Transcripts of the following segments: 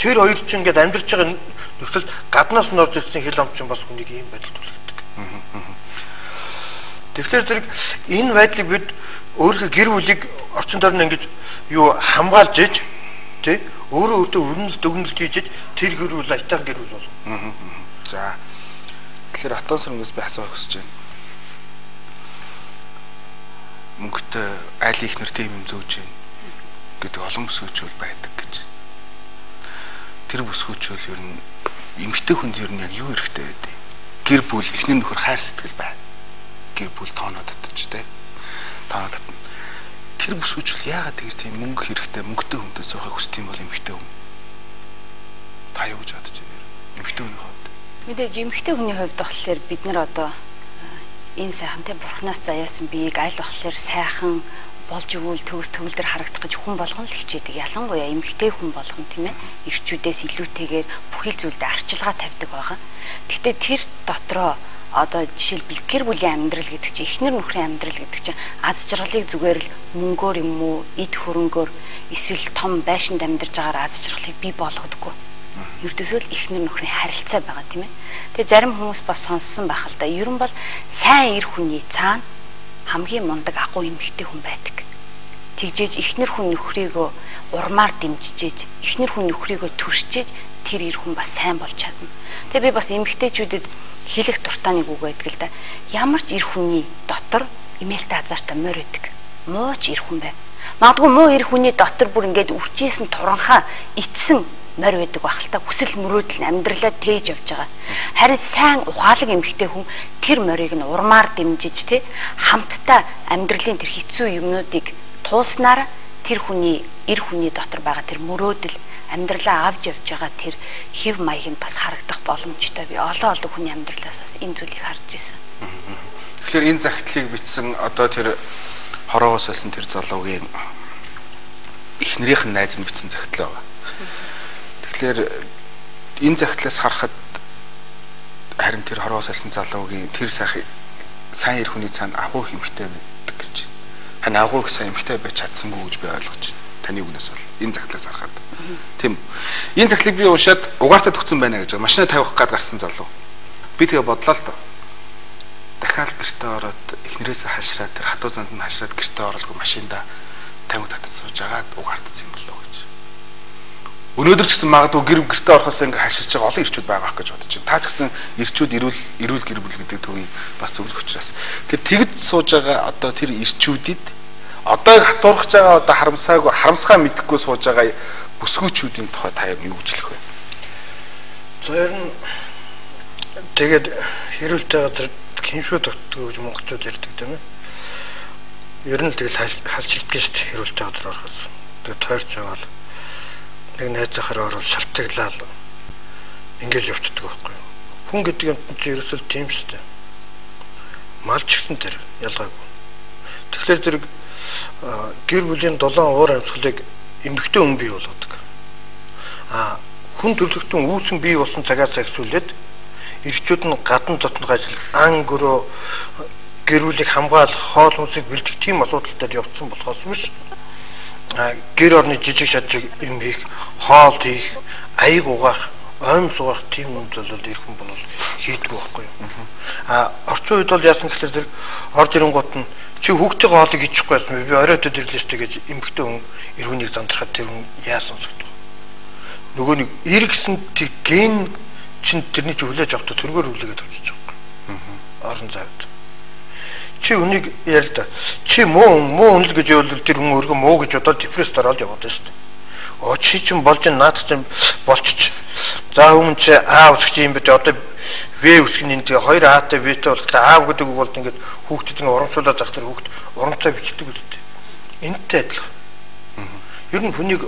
тэр хоёр ч ингээд амьдарч байгаа нөхцөл гаднаас нь орж ирсэн хил амчин бас хүнийг ийм байдалд үлддэг. Тэгэхээр зэрэг энэ байдлыг бид өөрийнхөө гэр бүлийг орчин тойрны ингэж юу хамгаалж иж тий өөрөө өрнөл дүгнэлт хийж тэр гэр бүл аятайхан гэр бүл болно. За. Тэгэхээр Атон сүрнээс би асуух хүсэж байна. Мөнгөтэй айл их нэртэй юм зөөж байна гэдэг олон бүсгүүчүүл байдаг гэж. Тэр бүсгүүчүүл ер нь эмэгтэй хүнд ер нь яг юу хэрэгтэй байдیں۔ Гэр бүл эхнэр нөхөр хайр сэтгэл бай. Гэр бүл тооноо татчих тий. Тооноо татна. Тэр бүсгүүчүүл яагаад тэгж тийм мөнгө хэрэгтэй мөнгөтэй хүнтэй суухыг хүсдэг юм бол эмэгтэй хүн. Та юу гэж бодож байна? Эмэгтэй хүний хувьд. Мэдээж эмэгтэй хүний хувьд болохоор бид нар одоо энэ сайхан те бурхнаас заяасан биеийг аль болохоор сайхан болж өгвөл төгс төгөлдөр харагдах гэж хүн болгон л хичээдэг. Ялангуяа эмэгтэй хүн болгон тийм ээ эрчүүдээс илүүтэйгээр бүхэл зүйлдээ арчилгаа тавьдаг байгаа. Гэхдээ тэр дотроо одоо жишээлбэл гэр бүлийн амьдрал гэдэг чинь эхнэр нөхрийн амьдрал гэдэг чинь аз жаргалыг зүгээр л мөнгөөр юм уу эд хөрөнгөөр эсвэл том байшинд амьдарч байгаагаар аз жаргалыг бий болгодоггүй. Ердөөсөө л эхнэр нөхрийн харилцаа байгаа тийм ээ. Тэгээ зарим хүмүүс бас сонссон байх л да. Ер нь бол сайн эр хүний цаана хамгийн мундаг агуу эмэгтэй хүн байдаг. Тэгжээж эхнэр хүн нөхрийгөө урмаар дэмжижээж, эхнэр хүн нөхрийгөө түршижээж тэр эр хүн бас сайн болж чадна. Тэгээ би бас эмэгтэйчүүдэд хэлэх дуртайныг үг байдаг л да. Ямар ч эр хүний дотор эмээлтэй азартаа морь байдаг. Муу ч эр хүн бай. Магадгүй муу эр хүний дотор бүр ингээд үрчээсэн туранхаа ицсэн морь байдаг байх л та хүсэл мөрөөдөл нь амьдралаа тээж явж байгаа. Харин сайн ухаалаг эмэгтэй хүн тэр морийг нь урмаар дэмжиж те хамтдаа амьдралын тэр хэцүү юмнуудыг туулснаар тэр хүний эр хүний дотор байгаа тэр мөрөөдөл амьдралаа авч явж байгаа тэр хэв маяг нь бас харагдах боломжтой. Би олон хүний амьдралаас бас энэ зүйлийг харж ирсэн. Тэгэхээр энэ загтлыг бичсэн одоо тэр хороогоос олсон тэр залуугийн эхнэрийнх нь найз нь бичсэн загтал байгаа. Тэгэхээр энэ загтлаас харахад харин тэр хороогоос олсон залуугийн тэр сайн эр хүний цаана агуу эмэгтэй байдаг гэж байна. Хань агуу их сайн эмэгтэй байж чадсангүй гэж би ойлгож байна. Таны үгнээс бол энэ загтлаас харахад. Тийм. Энэ загтлыг би уушаад угаартаа төгсөн байна гэж машина тавих гад гарсан залуу. Би тэгээ бодлоо л доо. Дахиад гэртээ ороод эхнэрээсээ хашраад тэр хатуу занд нь хашраад гэртээ оролгүй машинда 50 татаж сууж агаад угаартсан юм болов гэж. Өнөөдөр ч гэсэн магадгүй гэртээ орохоос ингээ хаширч байгаа олон ирчүүд байгаа гэж бодож байна. Та ч гэсэн ирчүүд эрүүл гэр бүл гэдэг төвийн бас зөвлөх учраас тэр тэгж сууж байгаа одоо тэр ирчүүдэд одоо хатуурах байгаа одоо харамсгаа мэдэхгүй сууж байгаа бүсгүүчүүдийн тухай та юу гэж хэлэх вэ? Зөв нь тэгээд хэрүүлтэй газар хиншүү тогтдог гэж монголчууд ярьдаг тийм ээ. Ер нь тэгэл халжилтгүй шүү дээ хэрүүлтэй газар орохоос. Тэгээд тойрч яваал нэг найзахаар орол шалтгаглал ингээл явцдаг байхгүй юу. Хүн гэдэг юм чинь ерөөсөө тийм шүү дээ. Мал ч гэсэн тэр ялгаагүй. Тэгэхээр зэрэг гэр бүлийн 7 уур амьсгалыг эмэгтэй хүн бий болгодог. Хүн төрлөختөн үүсэн бий болсон цагаас эхлүүлээд ирчүүд нь гадна дотнох ажил ан гөрөө гэр бүлийг хамгаалах хоол хүнсийг бэлдэх тийм асуудалтай явцсан болохоос биш. Гэр орны жижиг шажиг юм хийх, хоол хийх, аяг угаах, ойм суугах тийм юм зүйл ир хүн бол хийдгүй байхгүй юу. Орчин үед бол яасан гэхээр зэрэг орж ирэнгуут нь чи хүүхдийн хоолыг ичихгүй байсан би оройд ирлээ шүү гэж эмэгтэй хүн эр хүнийг зандрахад тэр хүн яасан сонсогдов. Нөгөө нэг ир гэсэн тэр ген чин тэрний чи хүлээж авах төргөөр хүлээгээд авчиж байгаа. Орон зайд. Чи үнийг ял да. Чи муу хүн л гэж явуул тэр хүн өргө муу гэж бодоод депресд ороод яваад шүү дээ. Чи чинь болж наад чинь болчих. За хүн чи А үсгэж юм бэ одоо В үсгэн энэ хоёр А-тай В-тэй болохлаа А гэдэг үг бол ингээд хүүхдэд ингээ урамшуулаад зах тэр хүүхд урамтай бичдэг үстэй. Энтэй адилхан. Ер нь хүнийг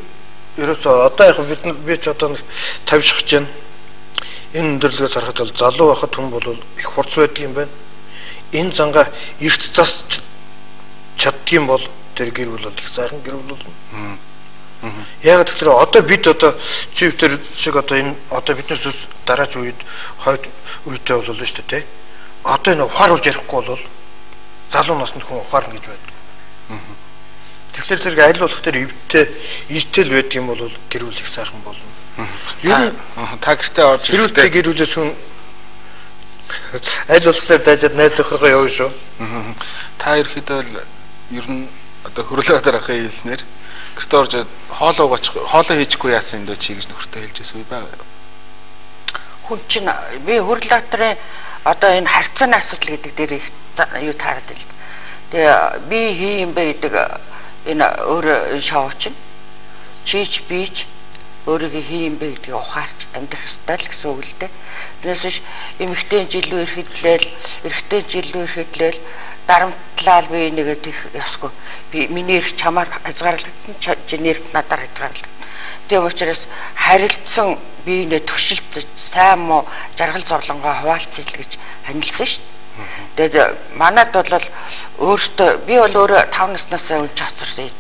ерөөсөө одоо яг би ч одоо 50 шахаж байна. Энэ өндөрлөгөөс харахад бол залуу байхад хүн бол их хурц байдаг юм байна. Энэ зангаа эрт засч чаддгийм бол тэр гэр бүл их сайхан гэр бүл болно. Яг тэгэхээр одоо бид одоо чивтер шиг одоо энэ одоо биднээс дараач үед хойд үедээ боллоо шүү дээ. Одоо энэ ухааруулж ярихгүй бол залуу наснд хүн ухаарна гэж байдаг. Тэгэхээр зэрэг аль болох тэр эвдтэй иртэл байдаг юм бол гэр бүл их сайхан болно. Та гэртээ орж ирэхдээ гэр бүлээс хүн аль болохоор дайжаад найз зөвхөргөө явна шүү. Та ерөөхдөө ер нь одоо хөрөлөө дарахын хэлснээр гэртээ орж хоолоо хийчихгүй яасан юм дөө чи гэж нөхөртөө хэлжсэн үе байгаа. Хүн чинь би хөрөл дотрын одоо энэ харьцааны асуудал гэдэг дээр их юу таарад л. Тэгээ би хий юм бэ гэдэг энэ өөр шоу чинь чийч бич өөрийгөө хий юм бэ гэдгийг ухаарч амьдрах ёстой л гэсэн үг л дээ. Тэрнээс биш эмэгтэй жилүү ирэхтлээл дарамтлал би нэгэд их ясгүй. Би миний их чамаар хязгаарлагдсан чинээр надаар хязгаарлагдсан. Тийм учраас харилцсан биенээ төшөлдөж сайн муу жаргал зорлонгоо хуваалцъя л гэж ханилсан шүү дээ. Тэгээд манад бол өөртөө би бол өөрөө 5 наснаас өнч цацарсан юм.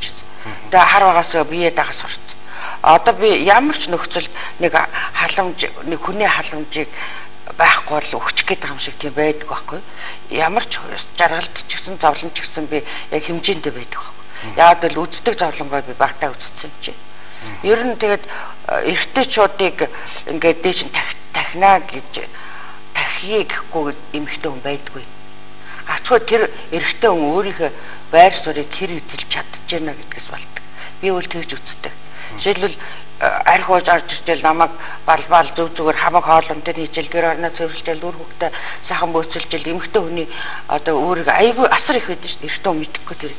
Тэгээд хар багасаа бие дагас сурсан. Одоо би ямар ч нөхцөл нэг халамж нэг хүний халамжийг байхгүй бол өгчих гээд байгаа юм шиг тийм байдаг байхгүй. Ямар ч жаргалт ч гэсэн зовлон ч гэсэн би яг хэмжээндээ байдаг байхгүй. Яг л үздэг зовлонгоо би багтаа үзсэн юм чи. Ер нь тэгээд эрэгтэйчүүдийг ингээд дээш нь тахнаа гэж тахье гэхгүй эмэгтэй хүн байдгүй. Ачгүй тэр эрэгтэй хүн өөрийнхөө байр суурийг хэр эзэлж чадчихна гэдгээс болдог. Би үл тэгж үздэг. Жишээлбэл арх ууж орж иртэл намайг балбал зүгээр хамаг хоолон дээр хийжэл гэр орноо цэвэрлжэл үр хөвгтө сахан бөөцөлжэл эмэгтэй хүний одоо өөрийгөө айгүй асар их байдаг шүү дээ. Эрэгтэй хүн мэдэхгүй тэр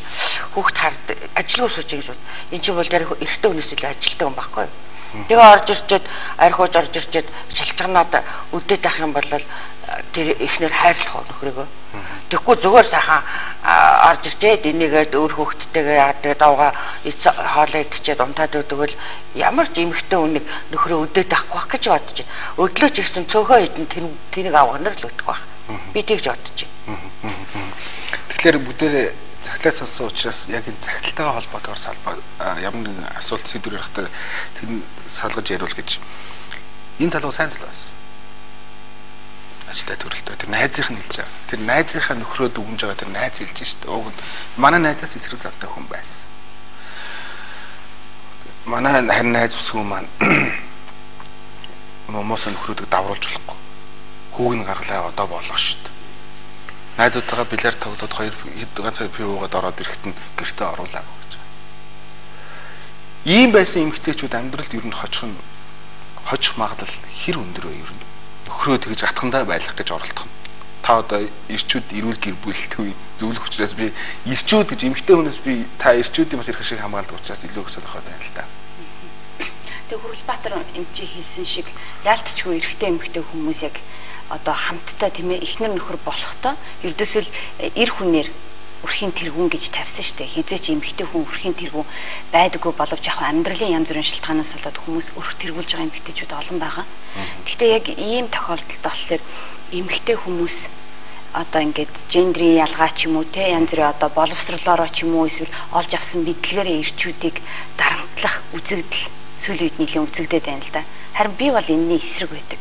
хүүхд хард ажил уусууч гэж бод. Энд чинь бол тэр эрэгтэй хүнээс илүү ажилтай хүн байхгүй. Тэгээ орж ирчээд арх ууж орж ирчээд шалчганаад үдээд авах юм бол тэр ихнэр хайрлах нөхрөөгөө. Тэгэхгүй зүгээр сайхан орж ирчээд энийгээд өөр хүүхдтэйгээ яагаад тэгээд давгаа хоолоо идчихэд унтаад өгдөг л ямар ч эмэгтэй хүнийг нөхрөө өдөөд авахгүй байх гэж бодож байна. Өдлөө ч ихсэн цөөхөө хідэн тэнийг авгнаар л өгдөг байх. Би тэгж бодож байна. Тэгэхээр бүгдээрээ цагтлаас олсон учраас яг энэ цагталтайгаа холбоотойгоор салбар ямар нэгэн асуулт сэдвэр ярихтаа тэр салгаж яриул гэж энэ залуу сайн залуу байсан. Ажилтай төрөлтөө тэр найзынх нь хэлж байгаа. Тэр найзынхаа нөхрөө дүгнж байгаа тэр найз хэлж штэ. Уг нь манай найзаас эсрэг зантай хүн байсан. Манай харин найз бүсгүй маань момоос нөхрөөдөг давруулж болохгүй. Хүүг нь гаргалаа одоо болох штэ. Найзуудтайгаа бильярд тоглоод ганц хоёр пив уугаад ороод ирэхэд нь гэртээ оруулаа гэж. Ийм байсан эмэгтэйчүүд амьдралд ер нь хожих магадлал хэр өндөр вэ ер нь? Нөхрөө тэгж атхандаа байлгах гэж оролдох нь. Та одоо ирчүүд эрүүл гэр бүлтэй зөвлөх учраас би ирчүүд гэж эмэгтэй хүнээс би та ирчүүдийн бас ирэх шиг хамгаалдаг учраас илүү их сонирхоод байна л та. Тэг Хүрэлбаатар эмчи хэлсэн шиг яалтчгүй эрэгтэй эмэгтэй хүмүүс яг одоо хамтдаа тийм ээ эхнэр нөхөр болохтой ердөөсөл эр хүнээр өрхийн тэргүүн гэж тавьсан шүү дээ. Хизээч эмэгтэй хүн өрхийн тэргүүн байдаггүй боловч яг амьдралын янз бүрийн шалтгаанаас болоод хүмүүс өрх тэргүүлж байгаа эмэгтэйчүүд олон байгаа. Гэхдээ яг ийм тохиолдолд болохоор эмэгтэй хүмүүс одоо ингээд гендрийн ялгаа ч юм уу те янз бүрийн одоо боловсролоороо ч юм уу эсвэл олж авсан мэдлэгээрээ ирчүүдийг дарамтлах үзэгдэл сүүлийн үед нэлээд үзэгдээд байна л да. Харин би бол энэний эсрэг байдаг.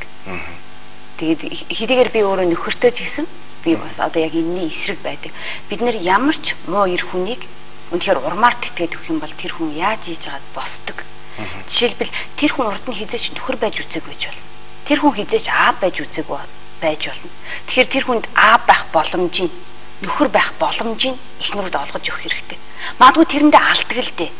Тэгээд хэдийгээр би өөрөө нөхөртэй ч гэсэн би бас одоо яг энэний эсрэг байдаг. Бид нэр ямар ч муу эр хүнийг үнэхээр урмаар тэтгээд өгөх юм бол тэр хүн яаж хийж байгаад босдог. Жишээлбэл тэр хүн урд нь хизээч нөхөр байж үзег байж болно. Тэр хүн хизээч аав байж үзег байж болно. Тэгэхээр тэр хүнд аав байх боломжийг нөхөр байх боломжийг эхнэрүүд олгож өгөх хэрэгтэй. Магадгүй тэрэндээ алдаг л дээ.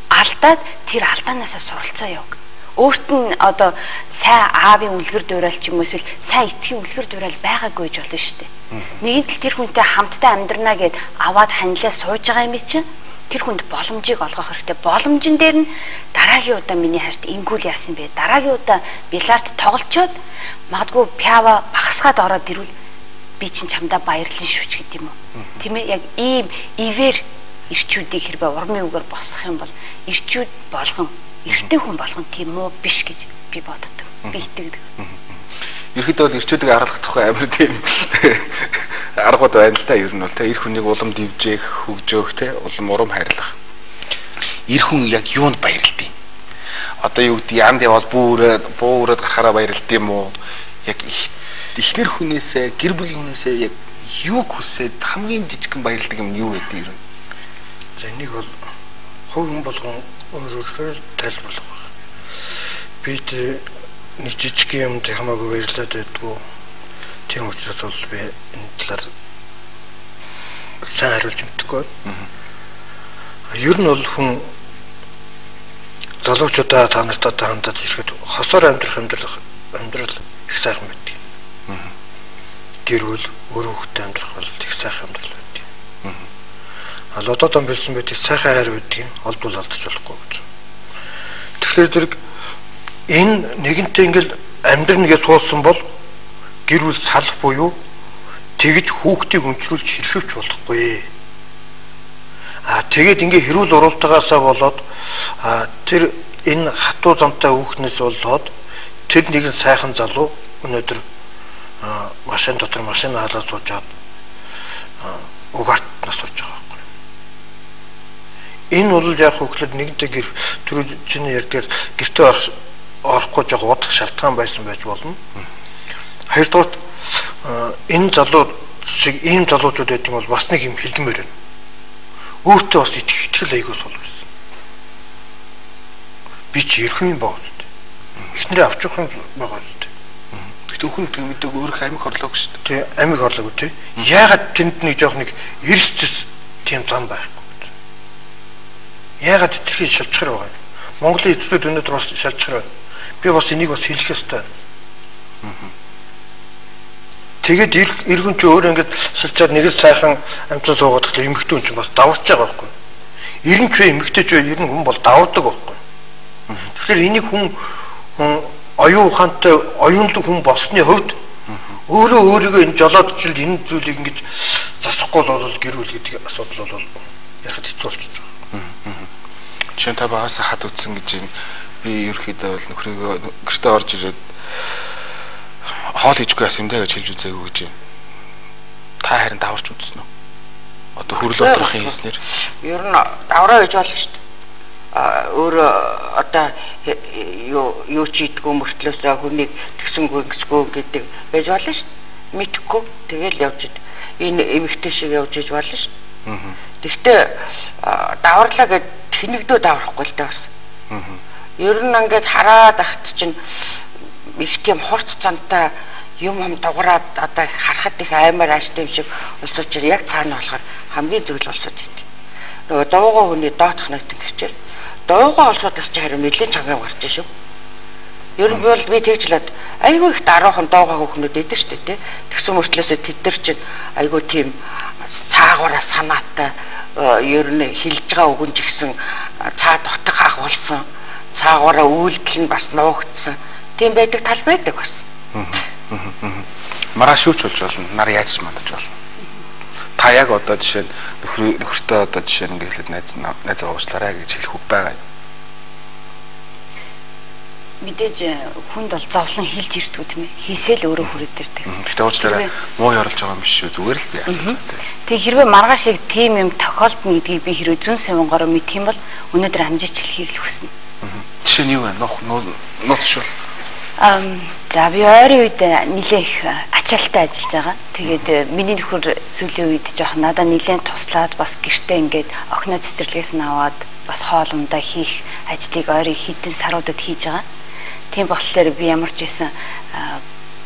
Алдаад тэр алдаанаасаа суралцаа яв. Өөрт нь одоо сайн аавын үлгэр дуурайл ч юм уу эсвэл сайн эцгийн үлгэр дуурайл байгаагүй гэж болно шүү дээ. Нэгэнт л тэр хүнтэй хамтдаа амьдрнаа гэд аваад ханилаа сууж байгаа юм чинь тэр хүнд боломжийг олгох хэрэгтэй. Боломжин дээр нь дараагийн удаа миний хайрт ингүүл яасан бэ? Дараагийн удаа бильярд тоглолцоод магадгүй пява багсгаад ороод ирвэл би чинь чамдаа баярлан шүч гэдэг юм уу? Тийм ээ яг ийм ивэр ирчүүдийг хэрвээ урмын үгээр босгох юм бол ирчүүд болгон эрэгтэй хүн болгон тийм үү биш гэж би боддог. Би итгэдэг. Ерхэд бол ирчүүдийг аргалахдахгүй амар тийм аргууд байна л та ер нь бол те эр хүнийг улам дивжээх, хөгжөөх те улам урам хайрлах. Эр хүн яг юунд баярлдیں۔ Одоо юу гэдэг янд явал буураад гарахаараа баярлдیں юм уу? Яг эхнэр хүнээсээ, гэр бүлийн хүнээсээ яг юуг хүсээд хамгийн жижигхэн баярлдаг юм юу гэдэг юм. За энийг бол хувь хүн болгон өөрөөр тайлбарлах байна. Бид нэг жижиг юмд хамаагүй баярлаад байдгүй. Тийм учраас бол би энэ талаар сайн хариулж мэдгүй. Ер нь бол хүн залуучуудаа та нартай хандаж ирэхэд хосоор амьдрал их сайхан байдаг. Гэр бүл өөр хүүхдтэй амьдрах бол их сайхан амьдрал байдаг. Лодотон билсэн байдаг сайхан хайр байдаг. Олдвол алдаж болохгүй гэж. Тэгэхээр зэрэг энэ нэгэнтээ ингээл амьдрнгээ суулсан бол гэр бүл салах буюу тэгж хүүхдийг өнчрүүлж хэрхэвч болохгүй. Тэгээд ингээ хэрүүл уралдаагаасаа болоод тэр энэ хатуу замтай хүүхнээс болоод тэр нэгэн сайхан залуу өнөөдөр машин дотор машин хаалаа суужаад угаат насурж байгаа байхгүй. Энэ бол яг хүүхлэд нэгэнтээ гэр түрүү чиний ярьдгаар гэртээ орохгүй жоо удах шалтгаан байсан байж болно. Хоёрдугаар энэ залуу шиг ийм залуучууд байдаг бол бас нэг юм хэлмээр байна. Өөртөө бас итгэл айгуус бол байсан. Би ч ярих юм байгаа үстэй. Эхнэрээ авч явах юм байгаа үстэй. Гэтэ хүн гэдэг өөрөө амиг хорлоо гэж шүү дээ. Тий, амиг хорлоогүй тий. Яагаад тэнд нэг жоох нэг эрсдэс тийм зам байхгүй гэж. Яагаад тэрхий шалчхар байгаа юм. Монголын эзлүүд өнөөдөр бас шалчхар байна. Би бас энийг бас хэлэх ёстой. Тэгээд иргэн ч өөр ингэж шилжаад нэг л сайхан амтлан суугаад тэгэхээр эмэгтэй хүн ч бас даварч байгаа байхгүй. Иргэн ч эмэгтэй ч ер нь хүн бол давардаг байхгүй. Тэгэхээр энийг хүн оюун ухаантай оюунлаг хүн болсны хувьд өөрийгөө энэ жолоодчлд энэ зүйлийг ингэж засахгүй бол гэр бүл гэдэг асуудал бол ярахад хэцүү болчихж байгаа. Жишээ нь та багаас хад үтсэн гэж би ерөөхдөө бол нөхрийгөө гэртээ орж ирээд хоол хийчихгүй яасан юм даа гэж хэлж үзээгүй гэж байна. Та харин даварч үзсэн үү? Одоо хөрөл одрохын хийснээр. Ер нь давраа гэж болно шүү дээ. Өөр одоо юу ч идэггүй мөртлөөсөө хүнийг тэгсэнгүй ингэсгүй гэдэг байж болно шүү дээ. Мэдхгүй тэгэл явж ид. Энэ эмэгтэй шиг явж иж болно шүү дээ. Тэгтээ даварлаа гэд тэнэгдөө даврахгүй л дээ бас. Ер нь ингээд хараад ахт чинь их тийм хорц цантай юм дуграад одоо харахад их аймаар ааштай юм шиг улс учраас яг цаана болохоор хамгийн зөвл улсууд байт. Нөгөө дуугаа хүний доотх нэгтэн гэчээр дуугаа улсуудаас ч харин нэлээд чанга гарч шүү. Ер нь бол би тэгжлээд айгүй их даруухан дуугаа хөхнүүд эдэн штэ тий. Тэгсэн мөртлөөсөө тэд нар чинь айгүй тийм цаагаараа санаатай ер нь хилж байгаа үгэн ч гэсэн цаад утга хахуулсан цаагаараа үйлдэл нь бас нуугдсан. Тийм байдаг тал байдаг бас. Маргааш шүүч болж болно. Нар яаж ч мандаж болно. Та яг одоо жишээ нь нөхөртөө одоо жишээ нь ингээдлээд найзаа уучлаарай гэж хэлэх үг байгаа юм. Мэдээж хүнд бол зовлон хэлж ирдгүү тийм ээ. Хийсэл өөрөө хүрээд ирдэг. Гэхдээ уучлаарай муу ярилж байгаа юм биш шүү. Зүгээр л би асууж байна. Тэг хэрвээ маргааш шиг тийм юм тохиолдно гэдгийг би хэрвээ зүүн савингаараа мэдх юм бол өнөөдөр амжиж хэлхийг л хүснэ. Жишээ нь юу вэ? Нууц шүү. За би ойрын үед нэлээ их ачаалттай ажиллаж байгаа. Тэгээд миний нөхөр сүүлийн үед жоох надад нэлээд туслаад бас гэртээ ингээд охиноо цэцэрлэгээс нь аваад бас хоолундаа хийх ажлыг ойрын хэдэн саруудад хийж байгаа. Тийм болохоор би ямар ч байсан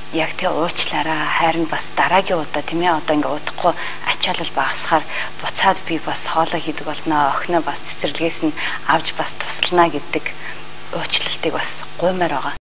яг тэ уучлаараа харин бас дараагийн удаа тийм ээ одоо ингээд удахгүй ачаалал багасхаар буцаад би бас хоолоо хийдэг болно. Охиноо бас цэцэрлэгээс нь авч бас туслана гэдэг уучлалтыг бас гуймаар байгаа.